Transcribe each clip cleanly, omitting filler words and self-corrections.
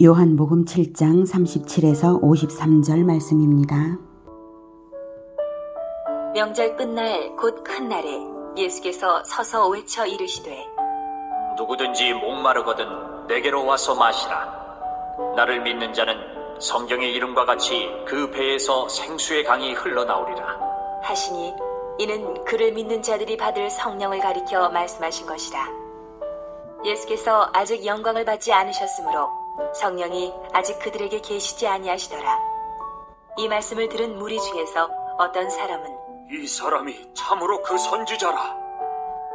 요한복음 7장 37에서 53절 말씀입니다. 명절 끝날 곧 큰 날에 예수께서 서서 외쳐 이르시되 누구든지 목마르거든 내게로 와서 마시라. 나를 믿는 자는 성경의 이름과 같이 그 배에서 생수의 강이 흘러나오리라 하시니 이는 그를 믿는 자들이 받을 성령을 가리켜 말씀하신 것이라. 예수께서 아직 영광을 받지 않으셨으므로 성령이 아직 그들에게 계시지 아니하시더라. 이 말씀을 들은 무리 중에서 어떤 사람은 이 사람이 참으로 그 선지자라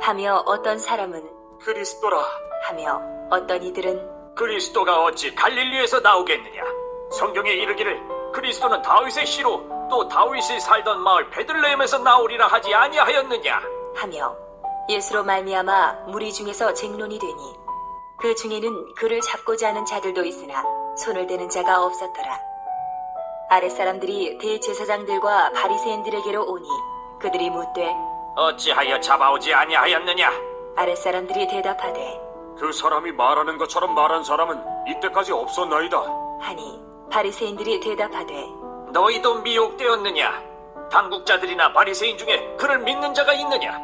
하며 어떤 사람은 그리스도라 하며 어떤 이들은 그리스도가 어찌 갈릴리에서 나오겠느냐. 성경에 이르기를 그리스도는 다윗의 씨로 또 다윗이 살던 마을 베들레헴에서 나오리라 하지 아니하였느냐 하며 예수로 말미암아 무리 중에서 쟁론이 되니 그 중에는 그를 잡고자 하는 자들도 있으나 손을 대는 자가 없었더라. 아랫사람들이 대제사장들과 바리새인들에게로 오니 그들이 묻되 어찌하여 잡아오지 아니하였느냐. 아랫사람들이 대답하되 그 사람이 말하는 것처럼 말한 사람은 이때까지 없었나이다 하니 바리새인들이 대답하되 너희도 미혹되었느냐. 당국자들이나 바리새인 중에 그를 믿는 자가 있느냐.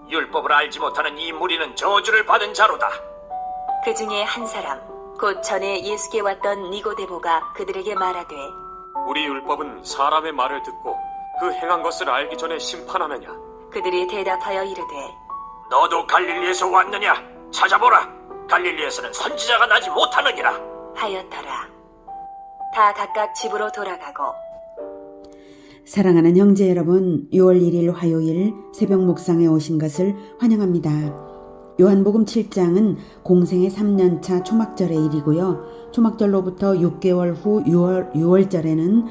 율법을 알지 못하는 이 무리는 저주를 받은 자로다. 그 중에 한 사람 곧 전에 예수께 왔던 니고데모가 그들에게 말하되 우리 율법은 사람의 말을 듣고 그 행한 것을 알기 전에 심판하느냐. 그들이 대답하여 이르되 너도 갈릴리에서 왔느냐. 찾아보라. 갈릴리에서는 선지자가 나지 못하느니라 하였더라. 다 각각 집으로 돌아가고 사랑하는 형제 여러분, 6월 1일 화요일 새벽 묵상에 오신 것을 환영합니다. 요한복음 7장은 공생의 3년차 초막절의 일이고요. 초막절로부터 6개월 후 6월절에는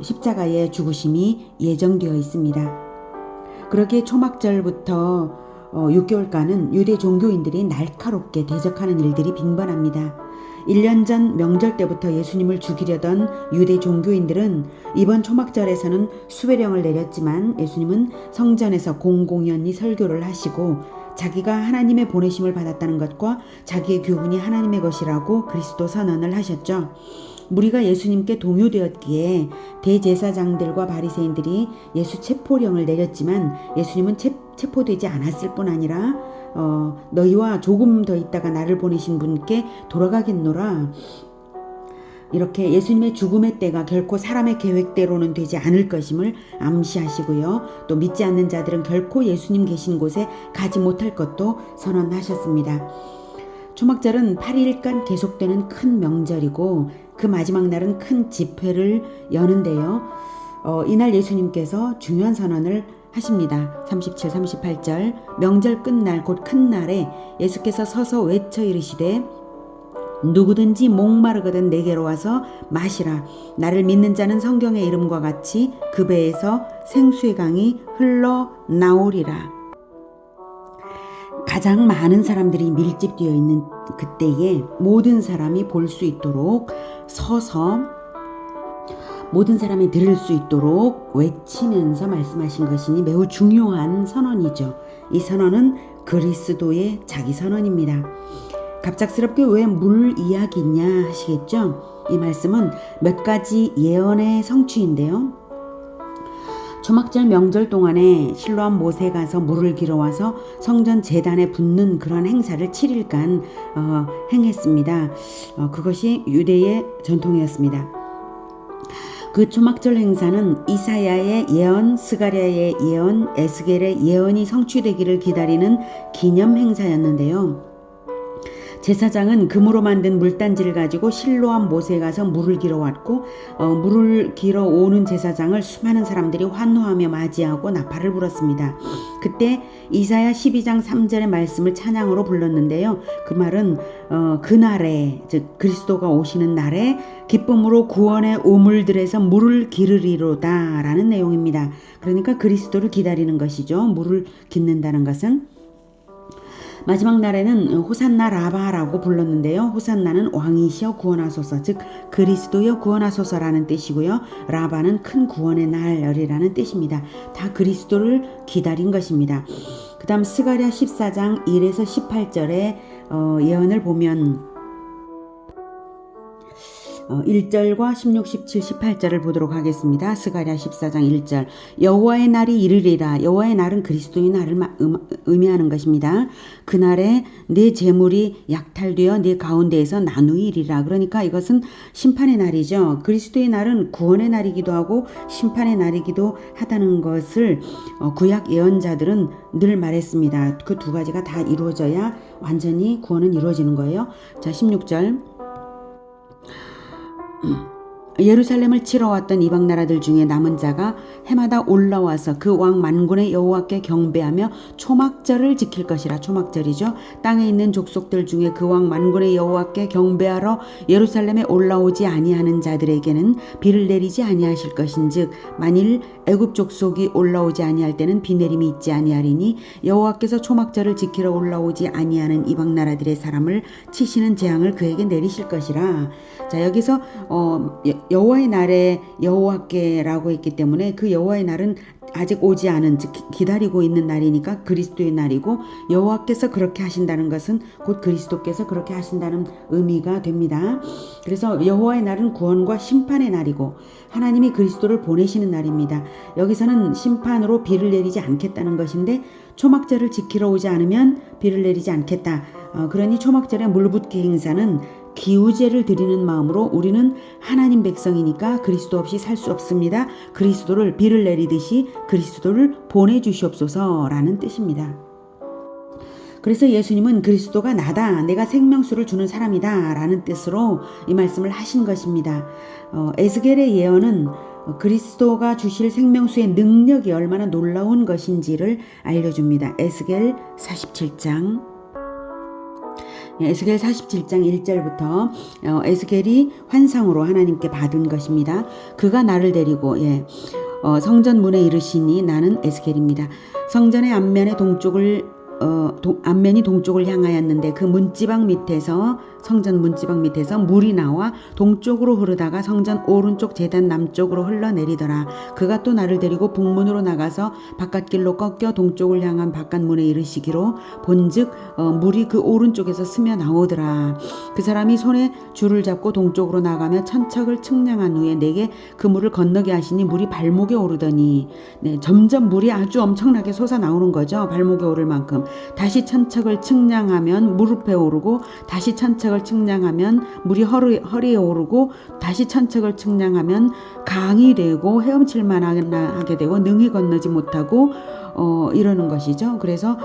십자가의 죽으심이 예정되어 있습니다. 그렇게 초막절부터 6개월간은 유대 종교인들이 날카롭게 대적하는 일들이 빈번합니다. 1년 전 명절 때부터 예수님을 죽이려던 유대 종교인들은 이번 초막절에서는 수배령을 내렸지만 예수님은 성전에서 공공연히 설교를 하시고 자기가 하나님의 보내심을 받았다는 것과 자기의 교훈이 하나님의 것이라고 그리스도 선언을 하셨죠. 무리가 예수님께 동요되었기에 대제사장들과 바리새인들이 예수 체포령을 내렸지만 예수님은 체포되지 않았을 뿐 아니라 너희와 조금 더 있다가 나를 보내신 분께 돌아가겠노라. 이렇게 예수님의 죽음의 때가 결코 사람의 계획대로는 되지 않을 것임을 암시하시고요. 또 믿지 않는 자들은 결코 예수님 계신 곳에 가지 못할 것도 선언하셨습니다. 초막절은 8일간 계속되는 큰 명절이고 그 마지막 날은 큰 집회를 여는데요. 이날 예수님께서 중요한 선언을 하십니다. 37, 38절 명절 끝날 곧 큰 날에 예수께서 서서 외쳐 이르시되 누구든지 목마르거든 내게로 와서 마시라. 나를 믿는 자는 성경의 이름과 같이 그 배에서 생수의 강이 흘러나오리라. 가장 많은 사람들이 밀집되어 있는 그때에 모든 사람이 볼 수 있도록 서서 모든 사람이 들을 수 있도록 외치면서 말씀하신 것이니 매우 중요한 선언이죠. 이 선언은 그리스도의 자기 선언입니다. 갑작스럽게 왜 물 이야기냐 하시겠죠? 이 말씀은 몇 가지 예언의 성취인데요. 초막절 명절 동안에 실로암 못에 가서 물을 길어와서 성전 제단에 붓는 그런 행사를 7일간 행했습니다. 그것이 유대의 전통이었습니다. 그 초막절 행사는 이사야의 예언, 스가랴의 예언, 에스겔의 예언이 성취되기를 기다리는 기념 행사였는데요. 제사장은 금으로 만든 물단지를 가지고 실로암 못에 가서 물을 길어왔고 물을 길어오는 제사장을 수많은 사람들이 환호하며 맞이하고 나팔을 불었습니다. 그때 이사야 12장 3절의 말씀을 찬양으로 불렀는데요. 그 말은 그날에 즉 그리스도가 오시는 날에 기쁨으로 구원의 우물들에서 물을 기르리로다 라는 내용입니다. 그러니까 그리스도를 기다리는 것이죠. 물을 깃는다는 것은. 마지막 날에는 호산나 라바라고 불렀는데요. 호산나는 왕이시여 구원하소서, 즉 그리스도여 구원하소서라는 뜻이고요. 라바는 큰 구원의 날이라는 뜻입니다. 다 그리스도를 기다린 것입니다. 그 다음 스가랴 14장 1에서 18절의 예언을 보면 1절과 16, 17, 18절을 보도록 하겠습니다. 스가랴 14장 1절. 여호와의 날이 이르리라. 여호와의 날은 그리스도의 날을 의미하는 것입니다. 그날에 내 재물이 약탈되어 내 가운데에서 나누이리라. 그러니까 이것은 심판의 날이죠. 그리스도의 날은 구원의 날이기도 하고 심판의 날이기도 하다는 것을 구약 예언자들은 늘 말했습니다. 그 두 가지가 다 이루어져야 완전히 구원은 이루어지는 거예요. 자, 16절. 예루살렘을 치러 왔던 이방 나라들 중에 남은 자가 해마다 올라와서 그 왕 만군의 여호와께 경배하며 초막절을 지킬 것이라. 초막절이죠. 땅에 있는 족속들 중에 그 왕 만군의 여호와께 경배하러 예루살렘에 올라오지 아니하는 자들에게는 비를 내리지 아니하실 것인즉 만일 애굽 족속이 올라오지 아니할 때는 비 내림이 있지 아니하리니 여호와께서 초막절을 지키러 올라오지 아니하는 이방 나라들의 사람을 치시는 재앙을 그에게 내리실 것이라. 자, 여기서 여호와의 날에 여호와께라고 했기 때문에 그 여호와의 날은 아직 오지 않은, 즉 기다리고 있는 날이니까 그리스도의 날이고, 여호와께서 그렇게 하신다는 것은 곧 그리스도께서 그렇게 하신다는 의미가 됩니다. 그래서 여호와의 날은 구원과 심판의 날이고 하나님이 그리스도를 보내시는 날입니다. 여기서는 심판으로 비를 내리지 않겠다는 것인데 초막절을 지키러 오지 않으면 비를 내리지 않겠다. 그러니 초막절의 물붓기 행사는 기우제를 드리는 마음으로 우리는 하나님 백성이니까 그리스도 없이 살 수 없습니다. 그리스도를 비를 내리듯이 그리스도를 보내주시옵소서라는 뜻입니다. 그래서 예수님은 그리스도가 나다, 내가 생명수를 주는 사람이다 라는 뜻으로 이 말씀을 하신 것입니다. 에스겔의 예언은 그리스도가 주실 생명수의 능력이 얼마나 놀라운 것인지를 알려줍니다. 에스겔 47장 에스겔 47장 1절부터 에스겔이 환상으로 하나님께 받은 것입니다. 그가 나를 데리고 성전 문에 이르시니, 나는 에스겔입니다. 성전의 앞면의 앞면이 동쪽을 향하였는데 그 문지방 밑에서, 성전 문지방 밑에서 물이 나와 동쪽으로 흐르다가 성전 오른쪽 제단 남쪽으로 흘러내리더라. 그가 또 나를 데리고 북문으로 나가서 바깥길로 꺾여 동쪽을 향한 바깥문에 이르시기로 본즉 물이 그 오른쪽에서 스며 나오더라. 그 사람이 손에 줄을 잡고 동쪽으로 나가며 천척을 측량한 후에 내게 그 물을 건너게 하시니 물이 발목에 오르더니, 점점 물이 아주 엄청나게 솟아나오는 거죠. 발목에 오를 만큼. 다시 천척을 측량하면 무릎에 오르고, 다시 천척을 측량하면 물이 허리에 오르고, 다시 천척을 측량하면 강이 되고 헤엄칠만 하게 되고 능히 건너지 못하고 이러는 것이죠. 그래서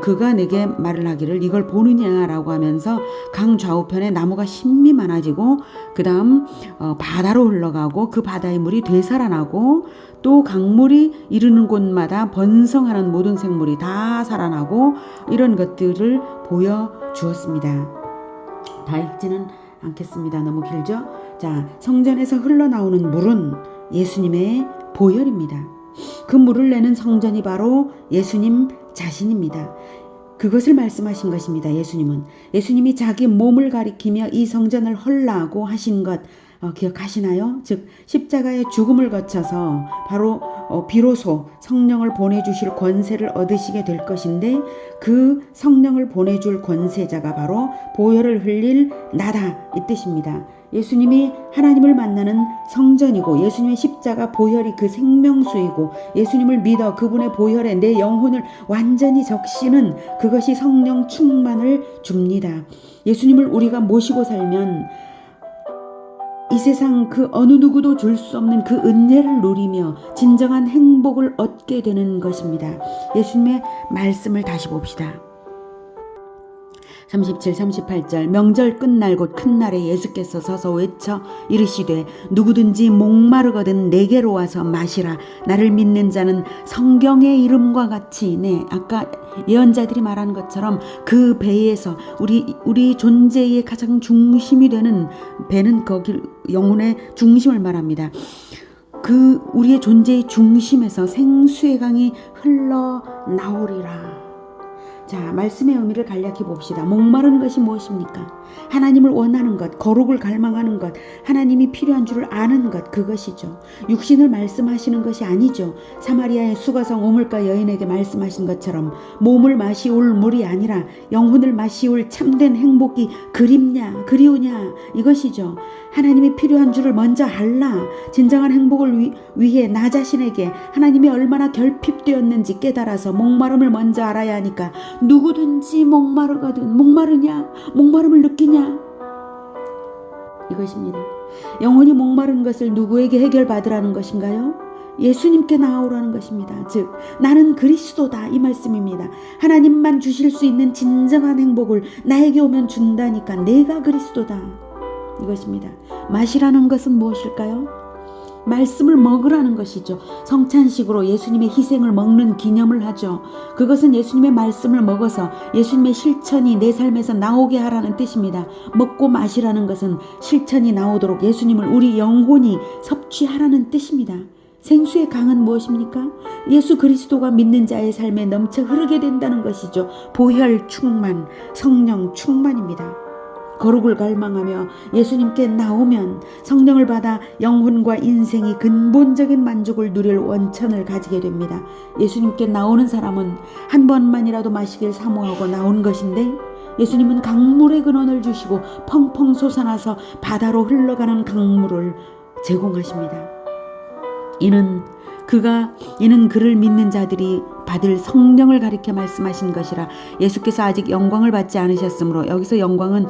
그가 내게 말을 하기를 이걸 보느냐라고 하면서 강 좌우편에 나무가 심히 많아지고, 그 다음 바다로 흘러가고, 그 바다의 물이 되살아나고, 또 강물이 이르는 곳마다 번성하는 모든 생물이 다 살아나고, 이런 것들을 보여주었습니다. 다 읽지는 않겠습니다. 너무 길죠? 자, 성전에서 흘러나오는 물은 예수님의 보혈입니다. 그 물을 내는 성전이 바로 예수님 자신입니다. 그것을 말씀하신 것입니다. 예수님이 자기 몸을 가리키며 이 성전을 헐라고 하신 것 기억하시나요? 즉 십자가의 죽음을 거쳐서 바로 비로소 성령을 보내주실 권세를 얻으시게 될 것인데, 그 성령을 보내줄 권세자가 바로 보혈을 흘릴 나다, 이 뜻입니다. 예수님이 하나님을 만나는 성전이고, 예수님의 십자가 보혈이 그 생명수이고, 예수님을 믿어 그분의 보혈에 내 영혼을 완전히 적시는 그것이 성령 충만을 줍니다. 예수님을 우리가 모시고 살면 이 세상 그 어느 누구도 줄 수 없는 그 은혜를 누리며 진정한 행복을 얻게 되는 것입니다. 예수님의 말씀을 다시 봅시다. 37, 38절. 명절 끝날 곧 큰 날에 예수께서 서서 외쳐 이르시되 누구든지 목마르거든 내게로 와서 마시라. 나를 믿는 자는 성경의 이름과 같이, 아까 예언자들이 말한 것처럼 그 배에서 우리 존재의 가장 중심이 되는 배는 거기 영혼의 중심을 말합니다. 그 우리의 존재의 중심에서 생수의 강이 흘러나오리라. 자, 말씀의 의미를 간략히 봅시다. 목마르는 것이 무엇입니까? 하나님을 원하는 것, 거룩을 갈망하는 것, 하나님이 필요한 줄을 아는 것, 그것이죠. 육신을 말씀하시는 것이 아니죠. 사마리아의 수가성 우물가 여인에게 말씀하신 것처럼 몸을 마시올 물이 아니라 영혼을 마시올 참된 행복이 그리우냐 이것이죠. 하나님이 필요한 줄을 먼저 알라. 진정한 행복을 위해 나 자신에게 하나님이 얼마나 결핍되었는지 깨달아서 목마름을 먼저 알아야 하니까 누구든지 목마르거든 목마르냐? 목마름을 느끼냐? 이것입니다. 영혼이 목마른 것을 누구에게 해결받으라는 것인가요? 예수님께 나오라는 것입니다. 즉 나는 그리스도다 이 말씀입니다. 하나님만 주실 수 있는 진정한 행복을 나에게 오면 준다니까 내가 그리스도다 이것입니다. 마시라는 것은 무엇일까요? 말씀을 먹으라는 것이죠. 성찬식으로 예수님의 희생을 먹는 기념을 하죠. 그것은 예수님의 말씀을 먹어서 예수님의 실천이 내 삶에서 나오게 하라는 뜻입니다. 먹고 마시라는 것은 실천이 나오도록 예수님을 우리 영혼이 섭취하라는 뜻입니다. 생수의 강은 무엇입니까? 예수 그리스도가 믿는 자의 삶에 넘쳐 흐르게 된다는 것이죠. 보혈 충만, 성령 충만입니다. 거룩을 갈망하며 예수님께 나오면 성령을 받아 영혼과 인생이 근본적인 만족을 누릴 원천을 가지게 됩니다. 예수님께 나오는 사람은 한 번만이라도 마시길 사모하고 나온 것인데 예수님은 강물의 근원을 주시고 펑펑 솟아나서 바다로 흘러가는 강물을 제공하십니다. 이는 그를 믿는 자들이 받을 성령을 가리켜 말씀하신 것이라. 예수께서 아직 영광을 받지 않으셨으므로 여기서 영광은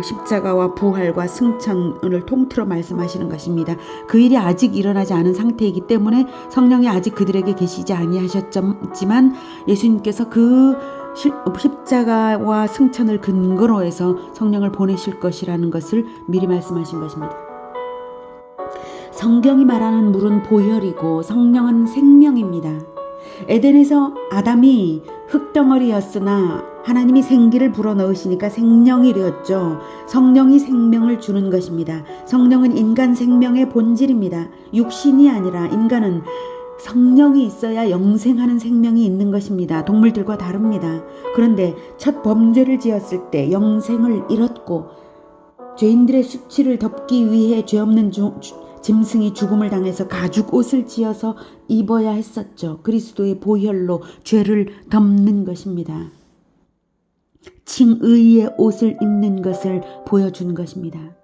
십자가와 부활과 승천을 통틀어 말씀하시는 것입니다. 그 일이 아직 일어나지 않은 상태이기 때문에 성령이 아직 그들에게 계시지 아니하셨지만 예수님께서 그 십자가와 승천을 근거로 해서 성령을 보내실 것이라는 것을 미리 말씀하신 것입니다. 성경이 말하는 물은 보혈이고 성령은 생명입니다. 에덴에서 아담이 흙덩어리였으나 하나님이 생기를 불어넣으시니까 생명이 되었죠. 성령이 생명을 주는 것입니다. 성령은 인간 생명의 본질입니다. 육신이 아니라 인간은 성령이 있어야 영생하는 생명이 있는 것입니다. 동물들과 다릅니다. 그런데 첫 범죄를 지었을 때 영생을 잃었고 죄인들의 수치를 덮기 위해 죄 없는 짐승이 죽음을 당해서 가죽 옷을 지어서 입어야 했었죠. 그리스도의 보혈로 죄를 덮는 것입니다. 칭의의 옷을 입는 것을 보여준 것입니다.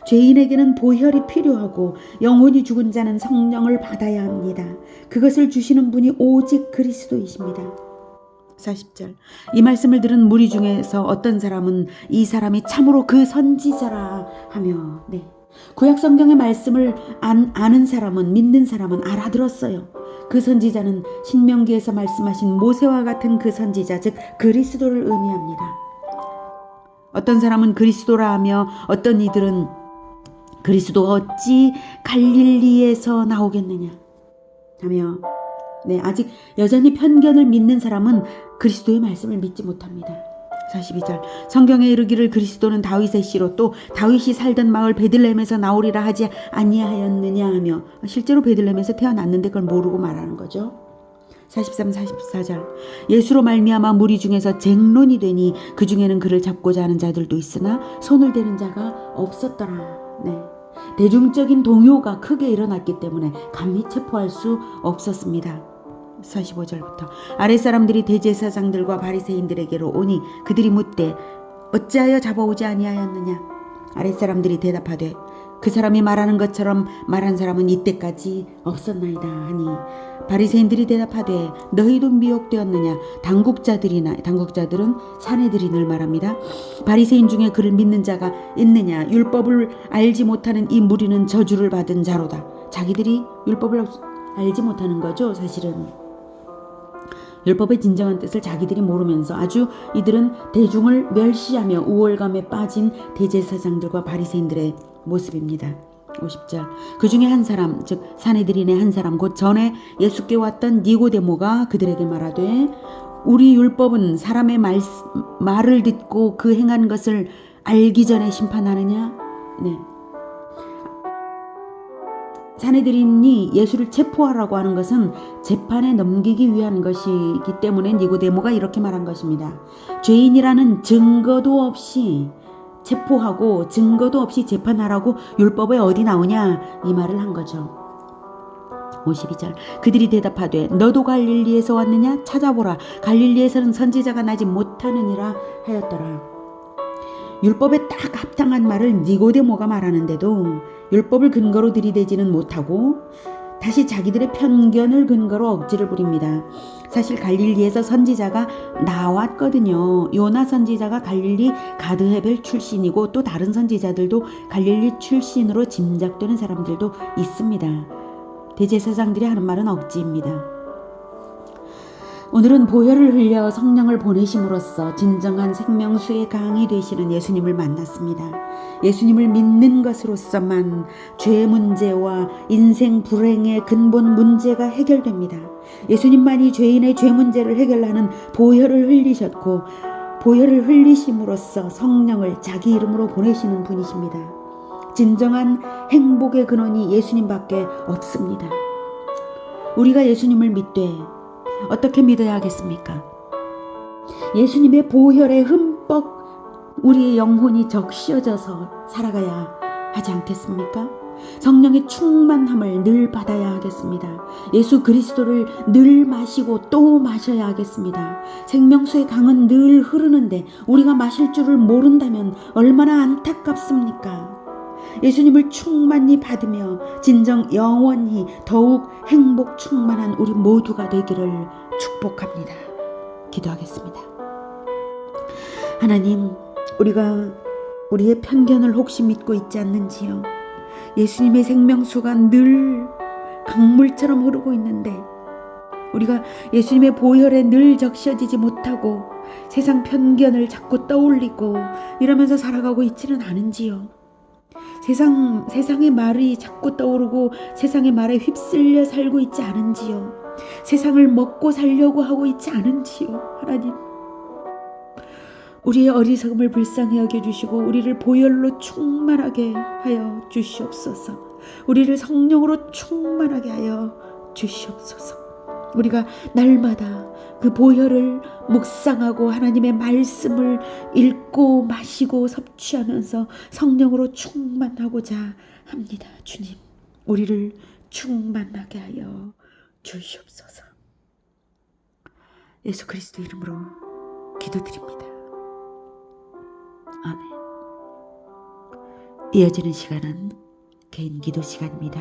죄인에게는 보혈이 필요하고 영혼이 죽은 자는 성령을 받아야 합니다. 그것을 주시는 분이 오직 그리스도이십니다. 40절 이 말씀을 들은 무리 중에서 어떤 사람은 이 사람이 참으로 그 선지자라 하며 구약 성경의 말씀을 아는 사람은 믿는 사람은 알아들었어요. 그 선지자는 신명기에서 말씀하신 모세와 같은 그 선지자 즉 그리스도를 의미합니다. 어떤 사람은 그리스도라 하며 어떤 이들은 그리스도가 어찌 갈릴리에서 나오겠느냐 하며 아직 여전히 편견을 믿는 사람은 그리스도의 말씀을 믿지 못합니다. 42절 성경에 이르기를 그리스도는 다윗의 씨로 또 다윗이 살던 마을 베들레헴에서 나오리라 하지 아니하였느냐 하며 실제로 베들레헴에서 태어났는데 그걸 모르고 말하는 거죠. 43, 44절 예수로 말미암아 무리 중에서 쟁론이 되니 그 중에는 그를 잡고자 하는 자들도 있으나 손을 대는 자가 없었더라. 대중적인 동요가 크게 일어났기 때문에 감히 체포할 수 없었습니다. 45절부터 아랫사람들이 대제사장들과 바리새인들에게로 오니 그들이 묻되 어찌하여 잡아오지 아니하였느냐. 아랫사람들이 대답하되 그 사람이 말하는 것처럼 말한 사람은 이때까지 없었나이다 하니 바리새인들이 대답하되 너희도 미혹되었느냐. 당국자들은 사내들인을 말합니다. 바리새인 중에 그를 믿는 자가 있느냐. 율법을 알지 못하는 이 무리는 저주를 받은 자로다. 자기들이 율법을 알지 못하는 거죠. 사실은 율법의 진정한 뜻을 자기들이 모르면서 아주 이들은 대중을 멸시하며 우월감에 빠진 대제사장들과 바리새인들의 모습입니다. 50절 그 중에 한 사람 즉 사내들인의 한 사람 곧 전에 예수께 왔던 니고데모가 그들에게 말하되 우리 율법은 사람의 말을 듣고 그 행한 것을 알기 전에 심판하느냐. 사내들인이 예수를 체포하라고 하는 것은 재판에 넘기기 위한 것이기 때문에 니고데모가 이렇게 말한 것입니다. 죄인이라는 증거도 없이 체포하고 증거도 없이 재판하라고 율법에 어디 나오냐 이 말을 한 거죠. 52절 그들이 대답하되 너도 갈릴리에서 왔느냐. 찾아보라 갈릴리에서는 선지자가 나지 못하느니라 하였더라. 율법에 딱 합당한 말을 니고데모가 말하는데도 율법을 근거로 들이대지는 못하고 다시 자기들의 편견을 근거로 억지를 부립니다. 사실 갈릴리에서 선지자가 나왔거든요. 요나 선지자가 갈릴리 가드헤벨 출신이고 또 다른 선지자들도 갈릴리 출신으로 짐작되는 사람들도 있습니다. 대제사장들이 하는 말은 억지입니다. 오늘은 보혈을 흘려 성령을 보내심으로써 진정한 생명수의 강이 되시는 예수님을 만났습니다. 예수님을 믿는 것으로서만 죄 문제와 인생 불행의 근본 문제가 해결됩니다. 예수님만이 죄인의 죄 문제를 해결하는 보혈을 흘리셨고 보혈을 흘리심으로써 성령을 자기 이름으로 보내시는 분이십니다. 진정한 행복의 근원이 예수님밖에 없습니다. 우리가 예수님을 믿되 어떻게 믿어야 하겠습니까? 예수님의 보혈에 흠뻑 우리의 영혼이 적셔져서 살아가야 하지 않겠습니까? 성령의 충만함을 늘 받아야 하겠습니다. 예수 그리스도를 늘 마시고 또 마셔야 하겠습니다. 생명수의 강은 늘 흐르는데 우리가 마실 줄을 모른다면 얼마나 안타깝습니까? 예수님을 충만히 받으며 진정 영원히 더욱 행복 충만한 우리 모두가 되기를 축복합니다. 기도하겠습니다. 하나님, 우리가 우리의 편견을 혹시 믿고 있지 않는지요? 예수님의 생명수가 늘 강물처럼 흐르고 있는데 우리가 예수님의 보혈에 늘 적셔지지 못하고 세상 편견을 자꾸 떠올리고 이러면서 살아가고 있지는 않은지요? 세상의 말이 자꾸 떠오르고 세상의 말에 휩쓸려 살고 있지 않은지요? 세상을 먹고 살려고 하고 있지 않은지요? 하나님, 우리의 어리석음을 불쌍히 여겨주시고 우리를 보혈로 충만하게 하여 주시옵소서. 우리를 성령으로 충만하게 하여 주시옵소서. 우리가 날마다 그 보혈을 묵상하고 하나님의 말씀을 읽고 마시고 섭취하면서 성령으로 충만하고자 합니다. 주님, 우리를 충만하게 하여 주시옵소서. 예수 그리스도 이름으로 기도드립니다. 아멘. 이어지는 시간은 개인 기도 시간입니다.